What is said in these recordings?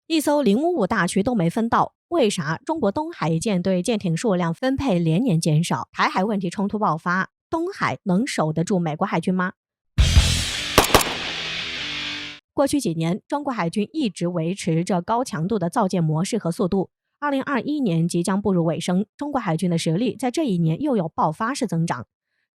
一艘055大驱都没分到，为啥中国东海舰队舰艇数量分配连年减少？台海问题冲突爆发，东海能守得住美国海军吗？过去几年，中国海军一直维持着高强度的造舰模式和速度。2021年即将步入尾声，中国海军的实力在这一年又有爆发式增长。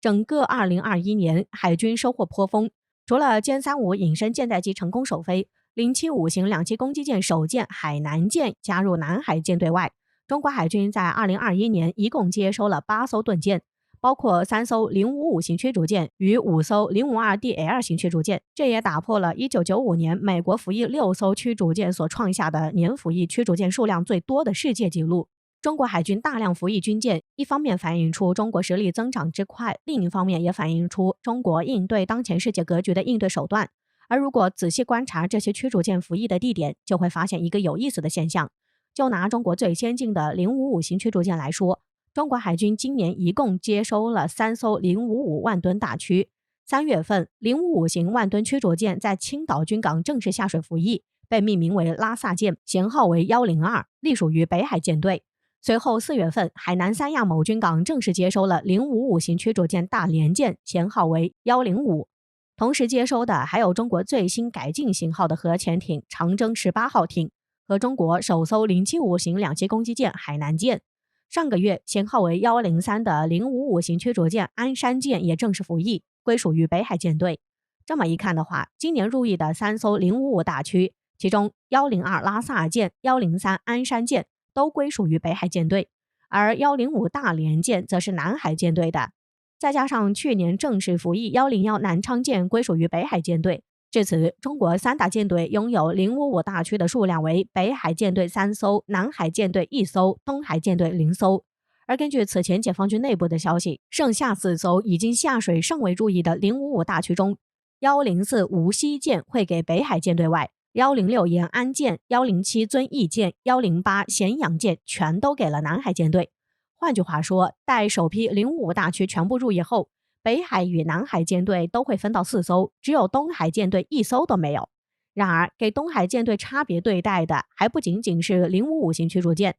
整个2021年，海军收获颇丰，除了歼35隐身舰载机成功首飞，075型两栖攻击舰首舰海南舰加入南海舰队外，中国海军在2021年一共接收了8艘盾舰，包括3艘055型驱逐舰与5艘052DL 型驱逐舰，这也打破了1995年美国服役6艘驱逐舰所创下的年服役驱逐舰数量最多的世界纪录。中国海军大量服役军舰，一方面反映出中国实力增长之快，另一方面也反映出中国应对当前世界格局的应对手段。而如果仔细观察这些驱逐舰服役的地点，就会发现一个有意思的现象。就拿中国最先进的055型驱逐舰来说，中国海军今年一共接收了3艘055万吨大驱。3月份，055型万吨驱逐舰在青岛军港正式下水服役，被命名为拉萨舰，舷号为102，隶属于北海舰队。随后4月份，海南三亚某军港正式接收了055型驱逐舰大连舰，舷号为105。同时接收的还有中国最新改进型号的核潜艇长征18号艇和中国首艘075型两栖攻击舰海南舰。上个月，舷号为103的055型驱逐舰鞍山舰也正式服役，归属于北海舰队。这么一看的话，今年入役的3艘055大驱，其中102拉萨舰、103鞍山舰都归属于北海舰队，而105大连舰则是南海舰队的。再加上去年正式服役101南昌舰归属于北海舰队，至此中国3大舰队拥有055大驱的数量为北海舰队3艘、南海舰队1艘、东海舰队0艘。而根据此前解放军内部的消息，剩下4艘已经下水尚未入役的055大驱中，104无锡舰会给北海舰队外，106延安舰、107遵义舰、108咸阳舰全都给了南海舰队。换句话说，待首批055大驱全部入役后，北海与南海舰队都会分到4艘，只有东海舰队1艘都没有。然而，给东海舰队差别对待的还不仅仅是055型驱逐舰。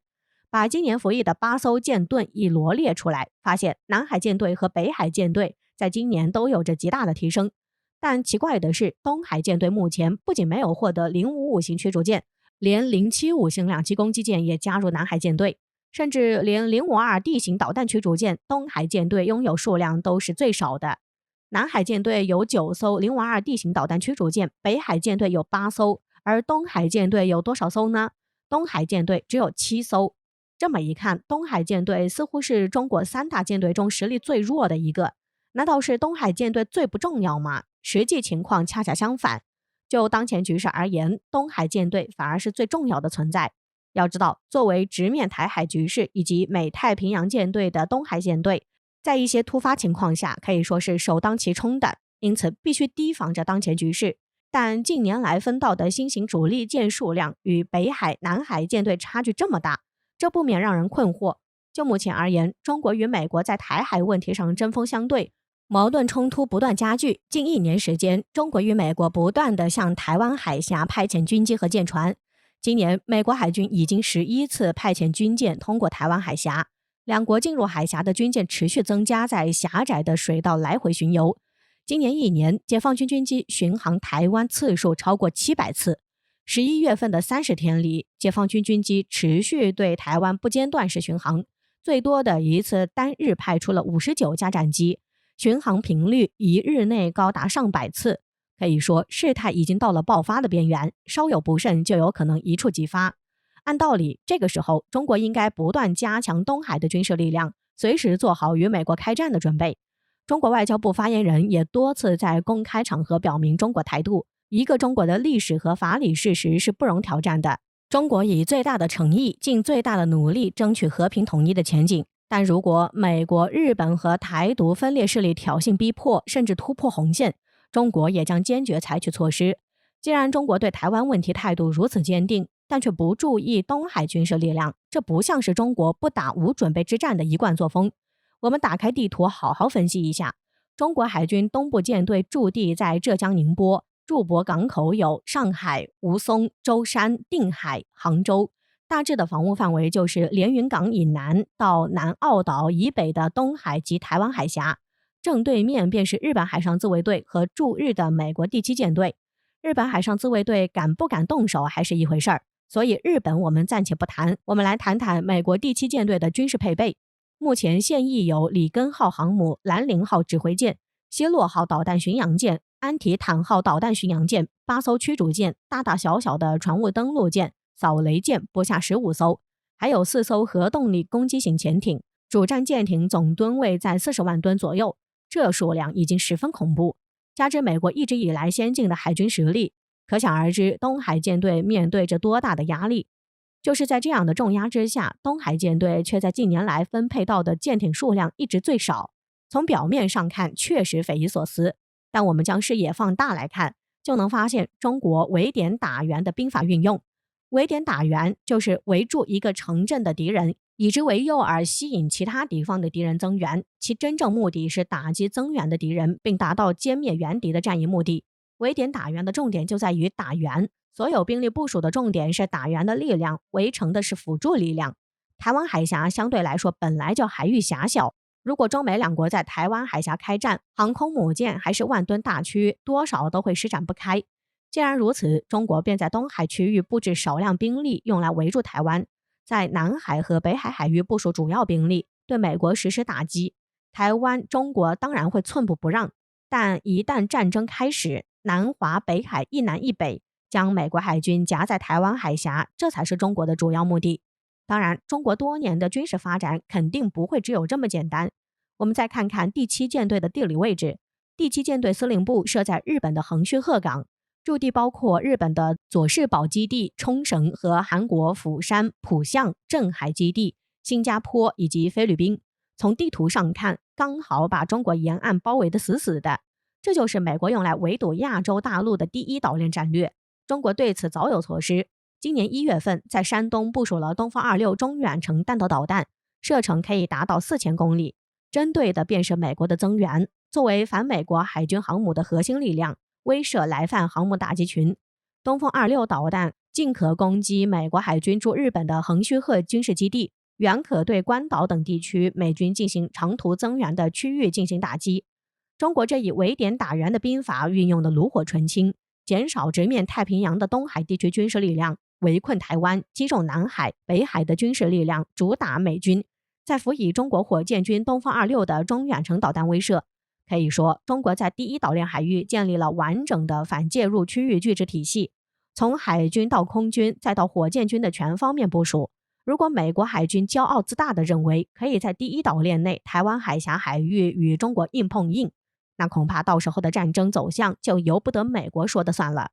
把今年服役的8艘舰盾一罗列出来，发现南海舰队和北海舰队在今年都有着极大的提升。但奇怪的是，东海舰队目前不仅没有获得055型驱逐舰，连075型两栖攻击舰也加入南海舰队。甚至连052D 型导弹驱逐舰，东海舰队拥有数量都是最少的。南海舰队有9艘052D 型导弹驱逐舰，北海舰队有8艘，而东海舰队有多少艘呢？东海舰队只有7艘。这么一看，东海舰队似乎是中国3大舰队中实力最弱的一个。难道是东海舰队最不重要吗？实际情况恰恰相反。就当前局势而言，东海舰队反而是最重要的存在。要知道，作为直面台海局势以及美太平洋舰队的东海舰队，在一些突发情况下可以说是首当其冲的，因此必须提防着当前局势。但近年来分到的新型主力舰数量与北海、南海舰队差距这么大，这不免让人困惑。就目前而言，中国与美国在台海问题上针锋相对，矛盾冲突不断加剧。近1年时间，中国与美国不断地向台湾海峡派遣军机和舰船。今年，美国海军已经11次派遣军舰通过台湾海峡，两国进入海峡的军舰持续增加，在狭窄的水道来回巡游。今年1年，解放军军机巡航台湾次数超过700次。11月份的30天里，解放军军机持续对台湾不间断式巡航，最多的一次单日派出了59架战机，巡航频率1日内高达上百次。可以说，事态已经到了爆发的边缘，稍有不慎就有可能一触即发。按道理，这个时候中国应该不断加强东海的军事力量，随时做好与美国开战的准备。中国外交部发言人也多次在公开场合表明中国态度，一个中国的历史和法理事实是不容挑战的。中国以最大的诚意，尽最大的努力争取和平统一的前景。但如果美国、日本和台独分裂势力挑衅逼迫，甚至突破红线，中国也将坚决采取措施。既然中国对台湾问题态度如此坚定，但却不注意东海军事力量，这不像是中国不打无准备之战的一贯作风。我们打开地图好好分析一下，中国海军东部舰队驻地在浙江宁波，驻泊港口有上海、吴淞、舟山、定海、杭州。大致的防务范围就是连云港以南到南澳岛以北的东海及台湾海峡，正对面便是日本海上自卫队和驻日的美国第七舰队。日本海上自卫队敢不敢动手还是一回事儿，所以日本我们暂且不谈，我们来谈谈美国第七舰队的军事配备。目前现役有里根号航母、兰陵号指挥舰、希洛号导弹巡洋舰、安提坦号导弹巡洋舰、8艘驱逐舰、大大小小的船坞登陆舰、扫雷舰不下15艘，还有4艘核动力攻击型潜艇，主战舰艇总吨位在40万吨左右，这数量已经十分恐怖。加之美国一直以来先进的海军实力，可想而知东海舰队面对着多大的压力。就是在这样的重压之下，东海舰队却在近年来分配到的舰艇数量一直最少。从表面上看确实匪夷所思，但我们将视野放大来看，就能发现中国围点打援的兵法运用。围点打援就是围住一个城镇的敌人，以之为诱饵，吸引其他地方的敌人增援，其真正目的是打击增援的敌人，并达到歼灭援敌的战役目的。围点打援的重点就在于打援，所有兵力部署的重点是打援的力量，围城的是辅助力量。台湾海峡相对来说本来就海域狭小，如果中美两国在台湾海峡开战，航空母舰还是万吨大驱，多少都会施展不开。既然如此，中国便在东海区域布置少量兵力，用来围住台湾，在南海和北海海域部署主要兵力，对美国实施打击。台湾中国当然会寸步不让，但一旦战争开始，南华北海一南一北，将美国海军夹在台湾海峡，这才是中国的主要目的。当然，中国多年的军事发展肯定不会只有这么简单。我们再看看第七舰队的地理位置，第七舰队司令部设在日本的横须贺港，驻地包括日本的佐世保基地、冲绳和韩国釜山、浦项、镇海基地、新加坡以及菲律宾。从地图上看，刚好把中国沿岸包围得死死的。这就是美国用来围堵亚洲大陆的第一岛链战略。中国对此早有措施。今年1月份，在山东部署了东风26中远程弹道导弹，射程可以达到4000公里，针对的便是美国的增援，作为反美国海军航母的核心力量，威慑来犯航母打击群。东风26导弹近可攻击美国海军驻日本的横须贺军事基地，远可对关岛等地区美军进行长途增援的区域进行打击。中国这一围点打援的兵法运用的炉火纯青，减少直面太平洋的东海地区军事力量，围困台湾，击中南海、北海的军事力量，主打美军，再辅以中国火箭军东风26的中远程导弹威慑。可以说，中国在第一岛链海域建立了完整的反介入区域拒止体系，从海军到空军再到火箭军的全方面部署。如果美国海军骄傲自大地认为可以在第一岛链内台湾海峡海域与中国硬碰硬，那恐怕到时候的战争走向就由不得美国说的算了。